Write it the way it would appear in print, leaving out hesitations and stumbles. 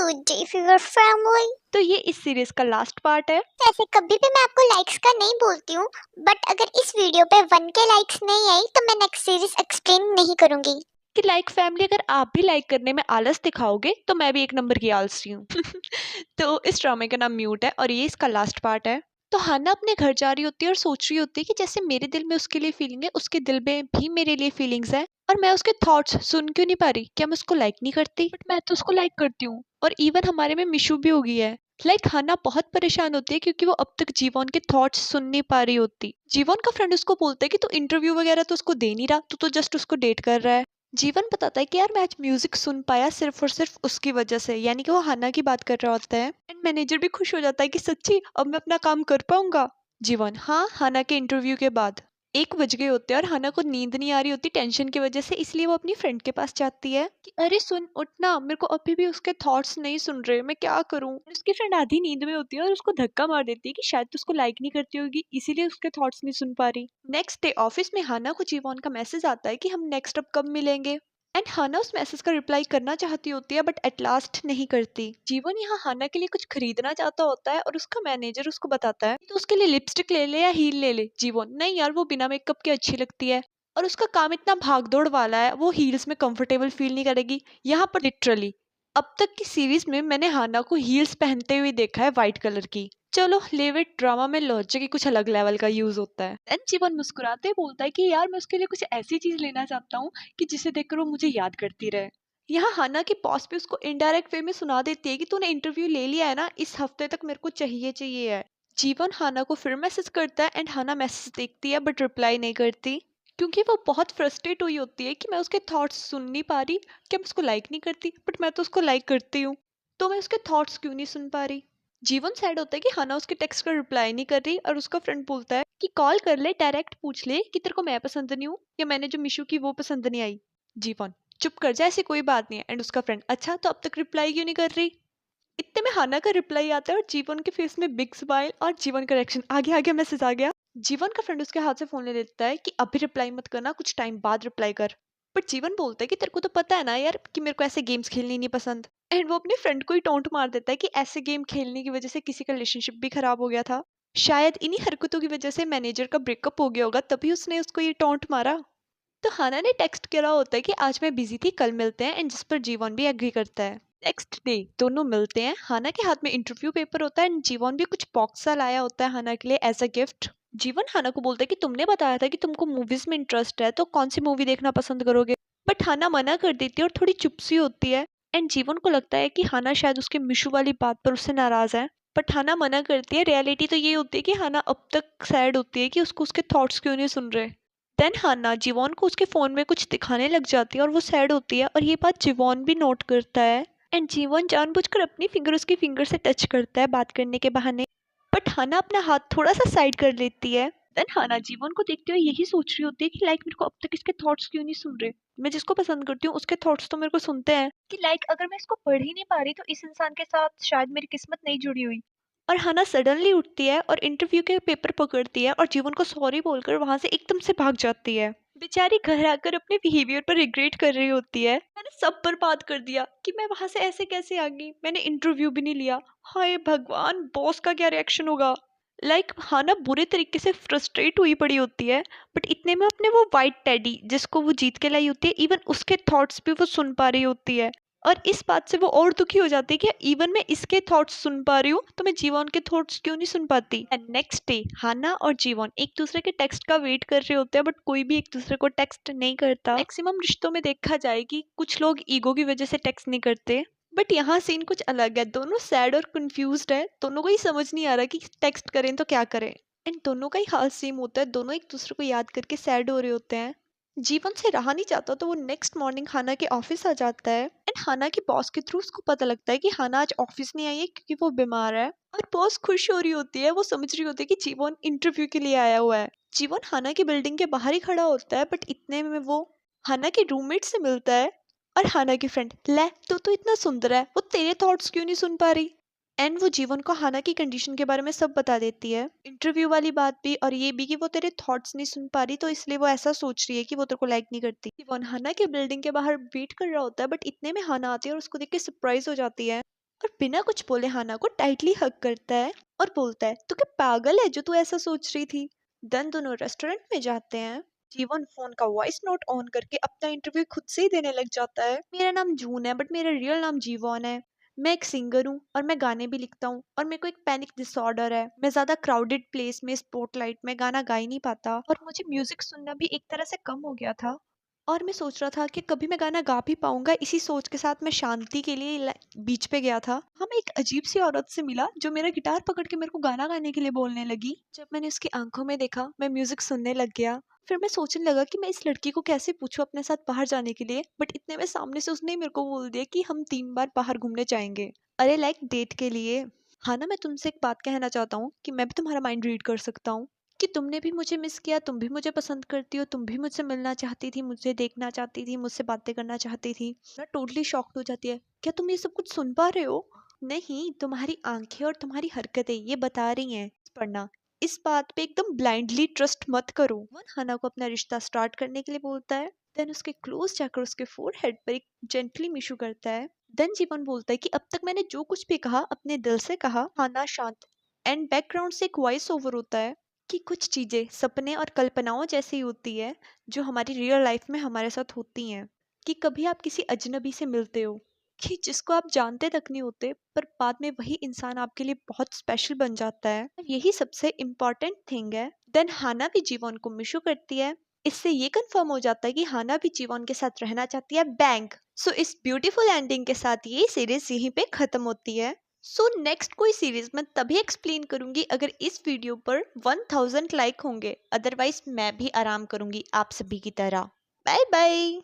Good day for your family. तो ये इस सीरीज का लास्ट पार्ट है। वैसे कभी भी मैं आपको लाइक्स का नहीं बोलती हूँ, बट अगर इस वीडियो पे 1K लाइक्स नहीं आई तो मैं नेक्स्ट सीरीज एक्सप्लेन नहीं करूंगी। कि लाइक फैमिली, अगर आप भी लाइक करने में आलस दिखाओगे तो मैं भी एक नंबर की आलसी हूँ। तो इस ड्रामे का नाम म्यूट है और ये इसका लास्ट पार्ट है। तो हाना अपने घर जा रही होती है और सोच रही होती है कि जैसे मेरे दिल में उसके लिए फीलिंग है, उसके दिल में भी मेरे लिए फीलिंग्स है, और मैं उसके थॉट्स सुन क्यों नहीं पा रही। क्या मैं उसको लाइक नहीं करती? बट मैं तो उसको लाइक करती हूँ, और इवन हमारे में मिशू भी हो गई है। हाना बहुत परेशान होती है क्योंकि वो अब तक जीवन के थॉट्स सुन नहीं पा रही होती। जीवन का फ्रेंड उसको बोलता है कि तू इंटरव्यू वगैरह तो उसको दे नहीं रहा, तू तो जस्ट उसको डेट कर रहा है। जीवन बताता है कि यार मैं आज म्यूजिक सुन पाया सिर्फ और सिर्फ उसकी वजह से, यानी कि वो हाना की बात कर रहा होता है। एंड मैनेजर भी खुश हो जाता है कि सच्ची अब मैं अपना काम कर पाऊंगा। जीवन हाँ, हाना के इंटरव्यू के बाद 1 बज गए होते हैं और हाना को नींद नहीं आ रही होती टेंशन की वजह से, इसलिए वो अपनी फ्रेंड के पास जाती है कि अरे सुन उठना, मेरे को अभी भी उसके थॉट्स नहीं सुन रहे, मैं क्या करूं। उसकी फ्रेंड आधी नींद में होती है और उसको धक्का मार देती है कि शायद तो उसको लाइक नहीं करती होगी, इसीलिए उसके थॉट्स नहीं सुन पा रही। नेक्स्ट डे ऑफिस में हाना को जीवन का मैसेज आता है कि हम नेक्स्ट अब कब मिलेंगे। एंड हाना उस मैसेज का रिप्लाई करना चाहती होती है बट एट लास्ट नहीं करती। जीवन यहाँ हाना के लिए कुछ खरीदना चाहता होता है और उसका मैनेजर उसको बताता है तो उसके लिए लिपस्टिक ले ले या हील ले ले। जीवन नहीं यार, वो बिना मेकअप के अच्छी लगती है और उसका काम इतना भागदौड़ वाला है, वो हील्स में कंफर्टेबल फील नहीं करेगी। यहाँ पर लिटरली अब तक की सीरीज में मैंने हाना को हील्स पहनते हुए देखा है व्हाइट कलर की। चलो लेव इट, ड्रामा में लॉजिक की कुछ अलग लेवल का यूज होता है। एंड जीवन मुस्कुराते ही बोलता है कि यार मैं उसके लिए कुछ ऐसी चीज लेना चाहता हूँ कि जिसे देखकर वो मुझे याद करती रहे। यहाँ हाना की बॉस भी उसको इनडायरेक्ट वे में सुना देती है कि तूने इंटरव्यू ले लिया है ना, इस हफ्ते तक मेरे को चाहिए चाहिए है। जीवन हाना को फिर मैसेज करता है एंड हाना मैसेज देखती है बट रिप्लाई नहीं करती क्योंकि वो बहुत फ्रस्ट्रेट हुई होती है कि मैं उसके थॉट्स सुन नहीं पा रही। क्या मैं उसको लाइक नहीं करती? बट मैं तो उसको लाइक करती हूँ, तो मैं उसके थॉट्स क्यों नहीं सुन पा रही। जीवन सैड होता है कि हाना उसके टेक्स्ट का रिप्लाई नहीं कर रही और उसका फ्रेंड बोलता है कि कॉल कर ले, डायरेक्ट पूछ ले कि तेरे को मैं पसंद नहीं हूँ या मैंने जो मिशू की वो पसंद नहीं आई। जीवन चुप कर जा, ऐसी कोई बात नहीं है। एंड उसका फ्रेंड अच्छा तो अब तक रिप्लाई क्यों नहीं कर रही। इतने में हाना का रिप्लाई आता है और जीवन के फेस में बिग स्माइल और जीवन का रिएक्शन आ गया, आ गया, मैसेज आ गया। जीवन का फ्रेंड उसके हाथ से फोन ले लेता है कि अभी रिप्लाई मत करना, कुछ टाइम बाद रिप्लाई कर। बट जीवन बोलता है कि तेरे को तो पता है ना यार कि मेरे को ऐसे गेम्स खेलनी नहीं पसंद। एंड वो अपने फ्रेंड को ही टोंट मार देता है कि ऐसे गेम खेलने की वजह से किसी का रिलेशनशिप भी खराब हो गया था, शायद इन्हीं हरकतों की वजह से मैनेजर का ब्रेकअप हो गया होगा, तभी उसने उसको ये टोंट मारा। तो हाना ने टेक्स्ट करा होता है कि आज मैं बिजी थी, कल मिलते हैं, एंड जिस पर जीवन भी एग्री करता है। नेक्स्ट डे दोनों मिलते हैं, हाना के हाथ में इंटरव्यू पेपर होता है एंड जीवन भी कुछ बॉक्स सा लाया होता है हाना के लिए एज अ गिफ्ट। जीवन हाना को बोलता है कि तुमने बताया था कि तुमको मूवीज में इंटरेस्ट है, तो कौन सी मूवी देखना पसंद करोगे। बट हाना मना कर देती है और थोड़ी चुप सी होती है। एंड जीवन को लगता है कि हाना शायद उसके मिशू वाली बात पर उससे नाराज है, बट हाना मना करती है। रियलिटी तो ये होती है कि हाना अब तक सैड होती है कि उसको उसके थॉट्स क्यों नहीं सुन रहे। देन हाना जीवॉन को उसके फोन में कुछ दिखाने लग जाती है और वो सैड होती है और ये बात जीवॉन भी नोट करता है। एंड जीवॉन जानबूझकर अपनी फिंगर उसकी फिंगर से टच करता है बात करने के बहाने, बट हाना अपना हाथ थोड़ा सा साइड कर लेती है। देन हाना जीवन को देखते हुए यही सोच रही होती है कि लाइक मेरे को अब तक इसके थॉट्स क्यों नहीं सुन रहे। मैं जिसको पसंद करती हूँ उसके थॉट्स तो मेरे को सुनते हैं कि लाइक अगर मैं इसको पढ़ ही नहीं पा रही तो इस इंसान के साथ शायद मेरी किस्मत नहीं जुड़ी हुई। और हाना सडनली उठती है और इंटरव्यू के पेपर पकड़ती है और जीवन को सॉरी बोलकर वहां से एकदम से भाग जाती है। बेचारी घर आकर अपने बिहेवियर पर रिग्रेट कर रही होती है, मैंने सब बर्बाद कर दिया कि मैं वहां से ऐसे कैसे आ गई, मैंने इंटरव्यू भी नहीं लिया। हाय भगवान, बॉस का क्या रिएक्शन होगा। हाना बुरे तरीके से फ्रस्ट्रेट हुई पड़ी होती है, बट इतने में अपने वो वाइट टेडी जिसको वो जीत के लाई होती है, इवन उसके थॉट्स भी वो सुन पा रही होती है। और इस बात से वो और दुखी हो जाती है कि इवन मैं इसके थॉट्स सुन पा रही हूँ तो मैं जीवन के थॉट्स क्यों नहीं सुन पाती। एंड नेक्स्ट डे हाना और जीवन एक दूसरे के टेक्स्ट का वेट कर रहे होते हैं, बट कोई भी एक दूसरे को टेक्स्ट नहीं करता। मैक्सिमम रिश्तों में देखा जाए कि कुछ लोग ईगो की वजह से टेक्स्ट नहीं करते, बट यहाँ सीन कुछ अलग है। दोनों सैड और कंफ्यूज्ड है, दोनों को ही समझ नहीं आ रहा कि टेक्स्ट करें तो क्या करें। एंड दोनों का ही हाल सेम होता है, दोनों एक दूसरे को याद करके सैड हो रहे होते हैं। जीवन से रहा नहीं चाहता तो वो नेक्स्ट मॉर्निंग हाना के ऑफिस आ जाता है एंड हाना के बॉस के थ्रू उसको पता लगता है कि हाना आज ऑफिस नहीं आई है क्योंकि वो बीमार है। और बॉस खुश हो रही होती है, वो समझ रही होती है कि जीवन इंटरव्यू के लिए आया हुआ है। जीवन हाना की बिल्डिंग के बाहर ही खड़ा होता है, बट इतने में वो हाना के रूममेट से मिलता है और हाना की फ्रेंड ले तो इतना सुंदर है, वो तेरे थॉट्स क्यों नहीं सुन पा रही। एंड वो जीवन को हाना की कंडीशन के बारे में सब बता देती है, इंटरव्यू वाली बात भी और ये भी कि वो तेरे थॉट्स नहीं सुन पा रही तो इसलिए वो ऐसा सोच रही है कि वो तेरे को लाइक नहीं करती। जीवन हाना के बिल्डिंग के बाहर वेट कर रहा होता है, बट इतने में हाना आती है और उसको देख के सरप्राइज हो जाती है। और बिना कुछ बोले हाना को टाइटली हग करता है और बोलता है तू क्या पागल है जो तू ऐसा सोच रही थी। देन दोनों रेस्टोरेंट में जाते हैं। जीवन फोन का वॉइस नोट ऑन करके अपना इंटरव्यू खुद से ही देने लग जाता है। मेरा नाम जून है बट मेरा रियल नाम जीवन है। मैं एक सिंगर हूँ और मैं गाने भी लिखता हूँ और मेरे को एक पैनिक डिसऑर्डर है। मैं ज्यादा क्राउडेड प्लेस में स्पॉटलाइट में गाना गा ही नहीं पाता और मुझे म्यूजिक सुनना भी एक तरह से कम हो गया था। और मैं सोच रहा था कि कभी मैं गाना गा भी पाऊंगा, इसी सोच के साथ मैं शांति के लिए बीच पे गया था। हाँ, मैं एक अजीब सी औरत से मिला जो मेरा गिटार पकड़ के मेरे को गाना गाने के लिए बोलने लगी। जब मैंने उसकी आंखों में देखा मैं म्यूजिक सुनने लग गया। फिर मैं सोचने लगा कि मैं इस लड़की को कैसे पूछूं अपने साथ बाहर जाने के लिए, बट इतने में सामने से उसने ही मेरे को बोल दिया कि हम 3 बार बाहर घूमने जाएंगे। अरे लाइक डेट के लिए। हाँ ना, मैं तुमसे एक बात कहना चाहता हूँ कि मैं भी तुम्हारा माइंड रीड कर सकता हूँ कि तुमने भी मुझे मिस किया, तुम भी मुझे पसंद करती हो, तुम भी मुझसे मिलना चाहती थी, मुझे देखना चाहती थी, मुझसे बातें करना चाहती थी। ना टोटली शॉक्ड हो जाती है। क्या तुम ये सब कुछ सुन पा रहे हो? नहीं, तुम्हारी आंखें और तुम्हारी हरकतें ये बता रही हैं। पढ़ना, इस बात पे एकदम ब्लाइंडली ट्रस्ट मत करो। वन हाना को अपना रिश्ता स्टार्ट करने के लिए बोलता है। देन उसके क्लोज जाकर उसके फोरहेड पर एक जेंटली मिशू करता है। देन जीवन बोलता है कि अब तक मैंने जो कुछ भी कहा अपने दिल से कहा। हाना शांत एंड बैकग्राउंड से एक वॉइस ओवर होता है कि कुछ चीजें सपने और कल्पनाओं जैसी होती है जो हमारी रियल लाइफ में हमारे साथ होती हैं। कि कभी आप किसी अजनबी से मिलते हो कि जिसको आप जानते तक नहीं होते, पर बाद में वही इंसान आपके लिए बहुत स्पेशल बन जाता है। यही सबसे इम्पोर्टेंट थिंग है। देन हाना भी जीवन को मिशू करती है। इससे ये कंफर्म हो जाता है कि हाना भी जीवन के साथ रहना चाहती है। बैंक। सो इस ब्यूटीफुल एंडिंग के साथ ये सीरीज यहीं पे खत्म होती है। सो नेक्स्ट कोई सीरीज मैं तभी एक्सप्लेन करूंगी अगर इस वीडियो पर 1000 लाइक होंगे, अदरवाइज मैं भी आराम करूंगी आप सभी की तरह। Bye bye.